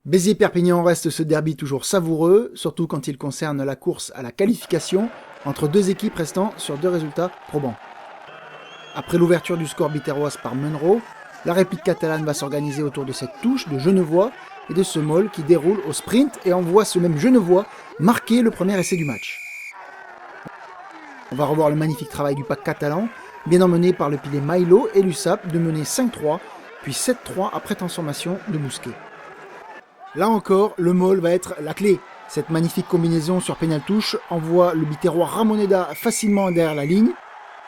Béziers-Perpignan reste ce derby toujours savoureux, surtout quand il concerne la course à la qualification entre deux équipes restant sur deux résultats probants. Après l'ouverture du score biterroise par Munro, la réplique catalane va s'organiser autour de cette touche de Genevois et de ce Moll qui déroule au sprint et envoie ce même Genevois marquer le premier essai du match. On va revoir le magnifique travail du pack catalan, bien emmené par le pilier Milo et l'USAP de mener 5-3, puis 7-3 après transformation de Bousquet. Là encore, le Moll va être la clé. Cette magnifique combinaison sur pénal-touche envoie le biterrois Ramoneda facilement derrière la ligne.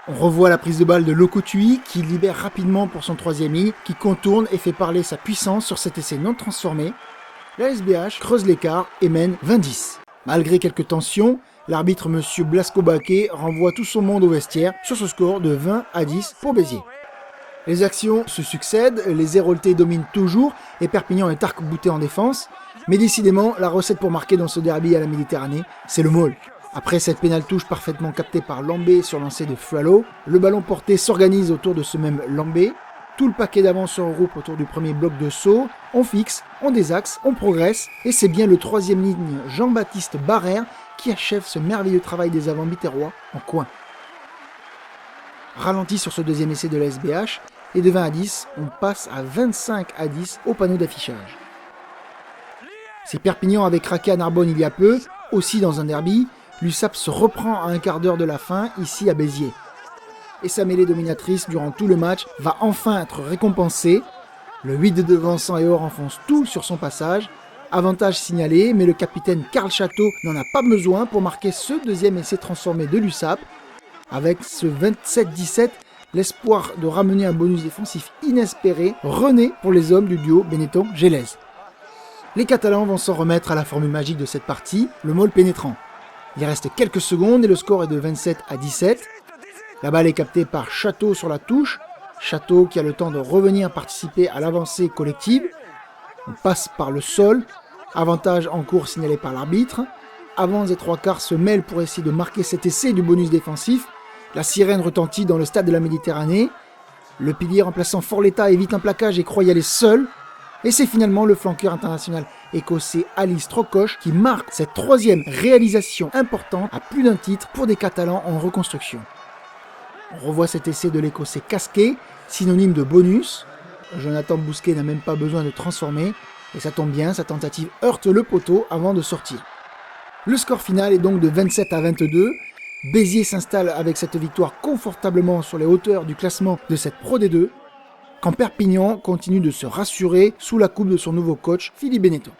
On revoit la prise de balle de Lokotui qui libère rapidement pour son troisième ligne, qui contourne et fait parler sa puissance sur cet essai non transformé. La SBH creuse l'écart et mène 20-10. Malgré quelques tensions, l'arbitre M. Blasco-Baquet renvoie tout son monde au vestiaire sur ce score de 20-10 pour Béziers. Les actions se succèdent, les Héroltais dominent toujours et Perpignan est arc-bouté en défense. Mais décidément, la recette pour marquer dans ce derby à la Méditerranée, c'est le Moll. Après cette pénale-touche parfaitement captée par Lambé sur lancé de Fualo, le ballon porté s'organise autour de ce même Lambé. Tout le paquet d'avant se regroupe autour du premier bloc de saut. On fixe, on désaxe, on progresse. Et c'est bien le troisième ligne Jean-Baptiste Barrère qui achève ce merveilleux travail des avants biterrois en coin. Ralenti sur ce deuxième essai de la SBH, et de 20-10, on passe à 25-10 au panneau d'affichage. Si Perpignan avait craqué à Narbonne il y a peu, aussi dans un derby, l'USAP se reprend à un quart d'heure de la fin, ici à Béziers. Et sa mêlée dominatrice durant tout le match va enfin être récompensée. Le 8 de Vincent Ehor enfonce tout sur son passage. Avantage signalé, mais le capitaine Karl Château n'en a pas besoin pour marquer ce deuxième essai transformé de l'USAP. Avec ce 27-17, l'espoir de ramener un bonus défensif inespéré renaît pour les hommes du duo Benetton-Gélez. Les Catalans vont s'en remettre à la formule magique de cette partie, le Moll pénétrant. Il reste quelques secondes et le score est de 27-17. La balle est captée par Château sur la touche. Château qui a le temps de revenir participer à l'avancée collective. On passe par le sol. Avantage en cours signalé par l'arbitre. Avance et trois quarts se mêlent pour essayer de marquer cet essai du bonus défensif. La sirène retentit dans le stade de la Méditerranée. Le pilier remplaçant Forletta évite un plaquage et croit y aller seul. Et c'est finalement le flanqueur international écossais Ali Strokosch qui marque cette troisième réalisation importante à plus d'un titre pour des Catalans en reconstruction. On revoit cet essai de l'écossais casqué, synonyme de bonus. Jonathan Bousquet n'a même pas besoin de transformer. Et ça tombe bien, sa tentative heurte le poteau avant de sortir. Le score final est donc de 27-22. Béziers s'installe avec cette victoire confortablement sur les hauteurs du classement de cette Pro D2, quand Perpignan continue de se rassurer sous la coupe de son nouveau coach Philippe Benetton.